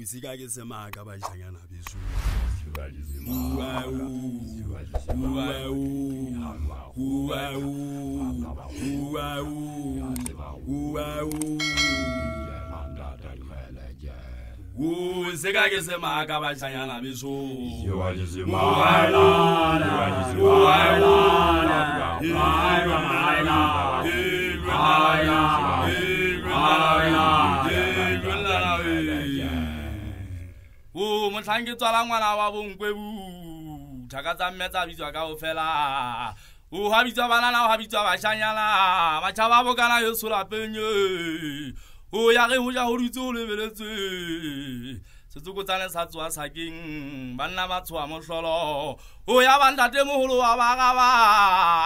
Isika ke semaka ba janyana besu. Isika ke semaka ba janyana besu. Motlanke tswala ngwana wa bonkwebu thakatsa mmetsa bitswa ka ofela o ha bitswa banana o ha bitswa bashanyana matjhaba bokana yo sola penye o ya ge ho ja ho ditso le beletse setsuko tsane sa tswa saking banna ba tswa mohlolo o ya bandate moholo wa bagaba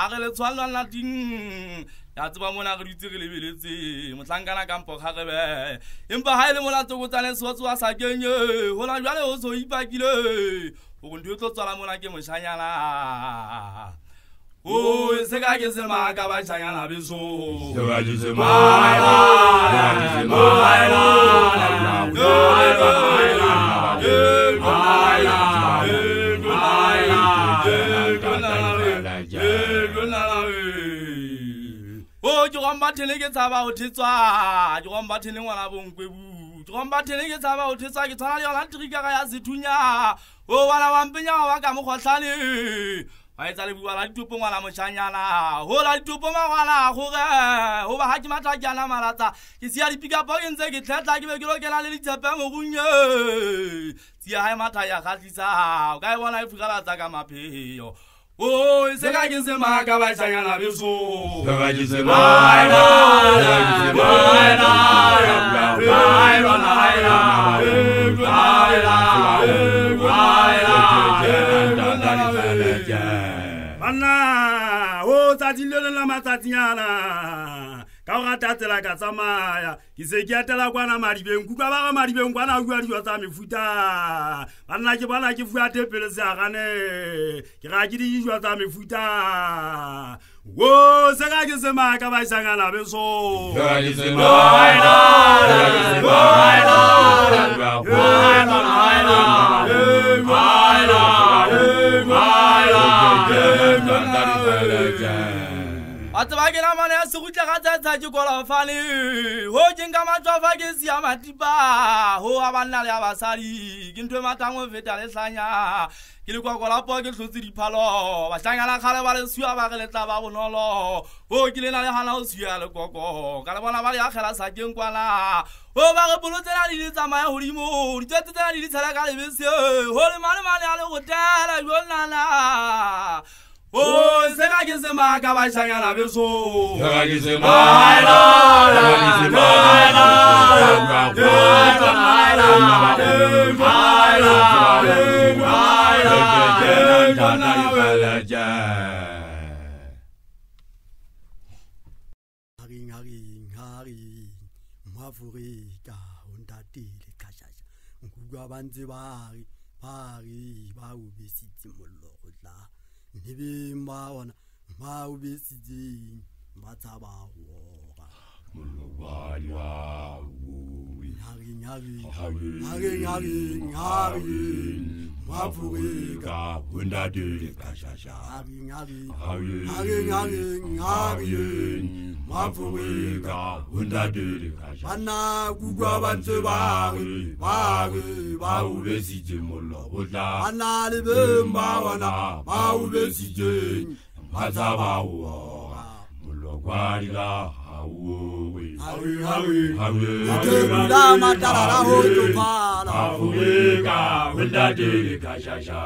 a ge le tswalwa la ding ya tseba mona re ditse re lebeletse motlankana kampo kgagebe empa ha ile mona tsoko tsane sotswa sa kenye hona jwale o so ipakile o ntwe tlo tsala mona ke moshanyana o se ka ke se maka ba shanyana beso Wa Jomba Telege Taba Otitsa, Jomba Telling one of Unkwebu, Jomba Telege Taba Otitsa, Italian Trigaya Zitunya, oh, one of Ampina, Wakamohotani. I tell you, I do Pumana Moshanyana, who I do Pumawana, who over Hajimata Jana Marata, is here to pick up and say it like a girl can a little Pamunya. See, I am Mataya Hatisa, I want to figure out Tagamapi. Oh, it's a guy in the Maka by Sayana Visu. The guy is a Anna, oh, Tatiana Matatiana. Kauratatela Katsamaya, is a Gatela Guana Maribem, Kukaba Maribem, Guana, you are Sami Futa. Anna give you a tepelazarane, Kiraki, you are Sami Futa. Whoa, Sagazema, Kabasangana, Beso. Atavagina mana sukuja kata jukola fani ho jinga matwa gesi ya matiba ho abana le abasari gintwe matango vetale sanya kilikuwa kola po ke hlotsi phalo bashanga la khale ba le suya ba le tla ba bonolo ho kile na le hana o suya le koko ka le bona ba le akhela sa keng kwala ho ba re bolotsela di tsamaya hodimo di tsetela di tshela ka le bese ho le mane a le go tala yonana. Oh, se ka ke se maka ba shanyana beso. Se ka ke se maka. Hari, mafurika untatile kashasha. Ngugwa banze bari ba ubisitsi mollo la. Nibimba wana ma ubisitsi matsaba ho. Mulwali wa Hari, mafurika untatile kashasha. Mafurika untatile kashasha. Ana kugwa banze bari ba ubisitsi mollo la. Ana libimba wana ma ubisitsi matsaba ho. Mulwali la Hari, Kula matala ho tupala. Mafurika untatile kashasha.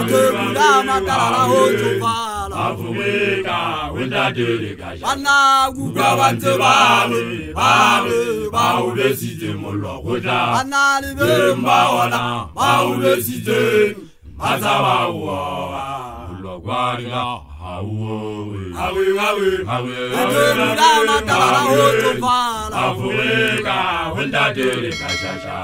Kula matala ho tupala. Mafurika untatile kashasha. Ana kugwa banze bari ba ubisitsi mollo la. Ana libimba wana ba ubisitsi matsaba ho. Mulwali la Afrika untatile kashasha.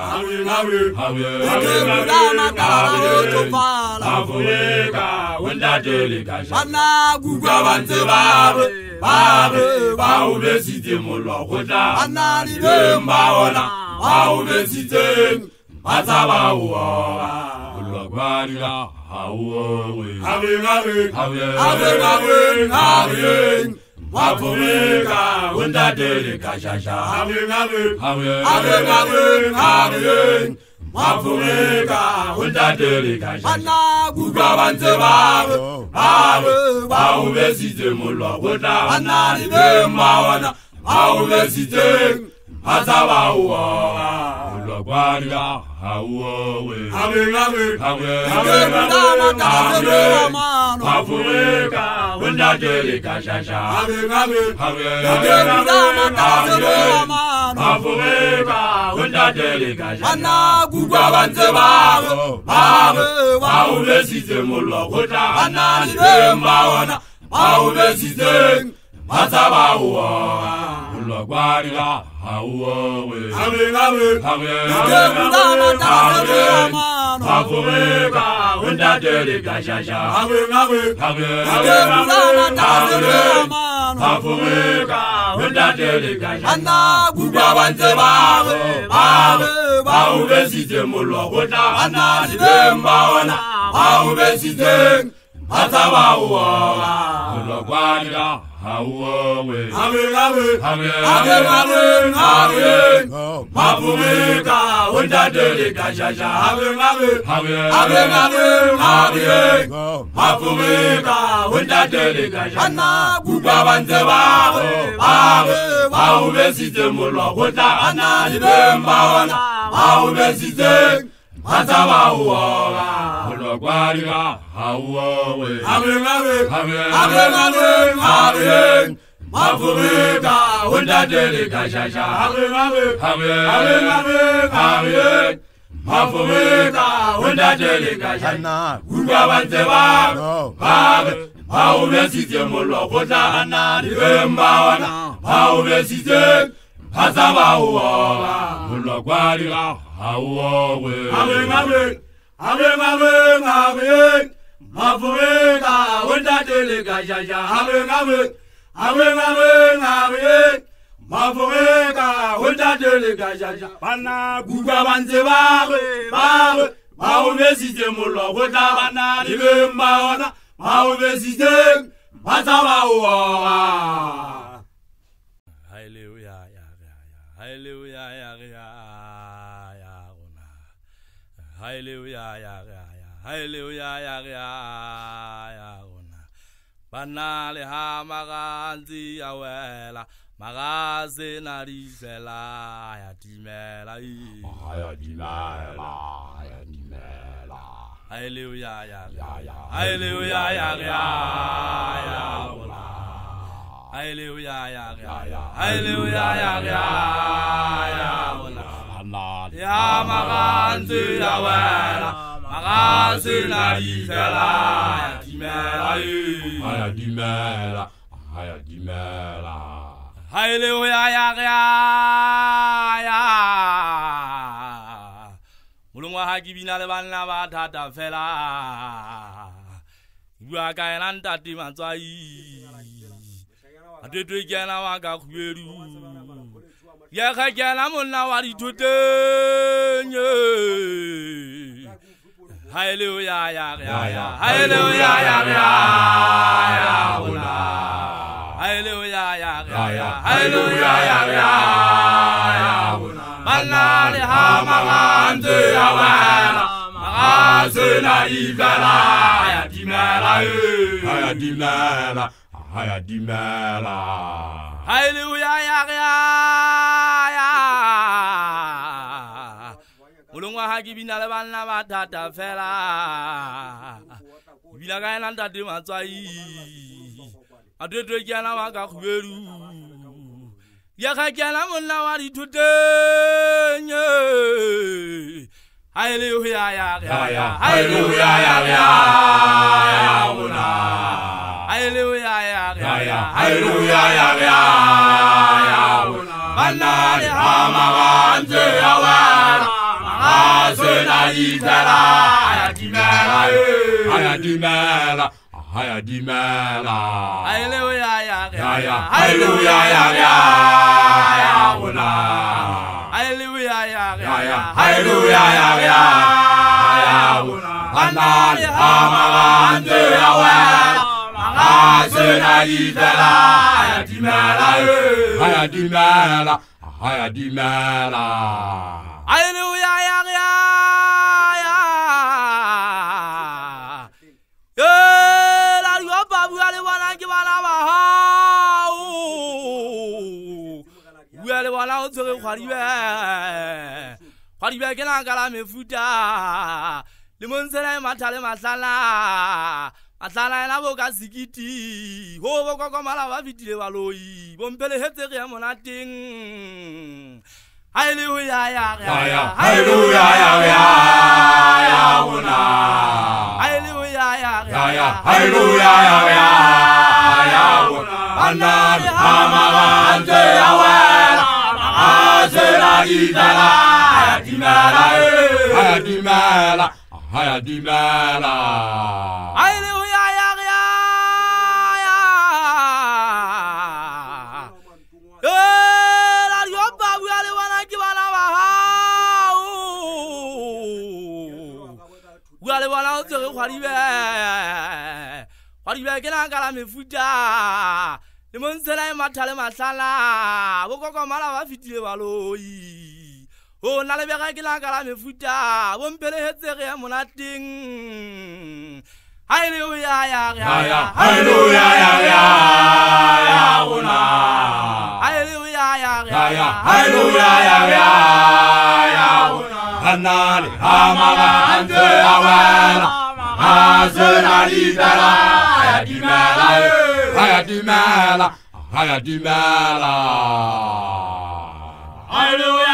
Afrika untatile kashasha. Ana kugwa banze bari ba o besitse mollo go tla Banna di teng ba ona ba o besitseng ba tshaba o mollo kwa dira ha o we Having Wapumeka, Wundadele Kashasha, Having Wapumeka, Wundadele Kashasha, Gugavante Baubesite Mulla, Wuda, Mawana, Baubesite, Atabawa, Guadia, Hawawe, Wapumeka, Wundadele Kashasha, Wapumeka, Wundadele Kashasha, Gugavante Baubesite Mulla, Wuda, Mawana, Baubesite, Atabawa, Guadia, Hawawe, Wapumeka, Wundadele Kashasha, Wapumeka, Wundadele Kashasha, Gugavante Baubesite Mulla, Wuda, Mawana, Baubesite, Atabawa, Guadia, Hawawe, Wapumeka, Wundadele Kashasha, Wapumeka, Wundadele Kashasha, Gugavante Baubesite Mulla, Wuda, Mawana, Baubesite, Atabawa, Guadia, Hawawe, Wapumeka, Wundadele Kashasha, Wapumeka, Wundadele Kashasha, Gugavante Baubesite Mulla, Wuda, Mawana, Baubesite, Atabawa, Guadia, Hawawe, Wapumeka, Wundadele Kashasha, Wapumeka, Wundadele Kashasha, Gugavante Baubesite Mulla, Wuda, Mawana, Baubesite, Atabawa. Hallelujah, Hallelujah, Hallelujah, Banale ha maganzi awela, magaze na risela, ya timela. Hallelujah, Hallelujah, ya maganzi awela, magaze na risela, ya timela. Hallelujah, Mulungwa hakibina le bana ba thata fela. Bua ka ena ntati matswai. Atetwe kena wa ka khweru. Ya ga kena monna wa dithotenye. Hallelujah, Hallelujah, Banale ha magante awela, magaze na ibela, ya dimela. Hallelujah, Mulungwa hakibina le bana ba thata fela. Bila ka ena ntate matswai. Atetwe kena wa ka khweru. Ya ga kena monna wa dithotenye. Hallelujah, Banale ha magante awela, magaze na ibela, ya dimela. haya dimela. Hallelujah, ya, hallelujah, ya, una. Hallelujah, ya, hallelujah, ya, una. Anali amagande yawe, asena idela, haya dimela, haya dimela, haya dimela. Hallelujah, ya. Wala o tsere khwaribe ke la kala mefuta le monsela mathale mahlala ena bo ka sikiti ho bo kokomala ba fitile baloi bo mpele hetse ke ya monateng hallelujah ya hallelujah ya una hallelujah ya hallelujah ya una anani amagante yawe Azera idala, haya dimela, haya dimela, haya dimela. Hallelujah, ya. La yoba wale wana kibana bahau. Wale wana otere khwaribe kena kala mefuta. Le monsela mathale mahlala bo kokomala ba fitile baloi o na le bega ke la kala mefuta bo mpele hetse ge ya monateng hallelujah ya hallelujah ya una hallelujah ya hallelujah ya una anali amagante awela azena idala haya dimela haya dimela, haya dimela. Hallelujah.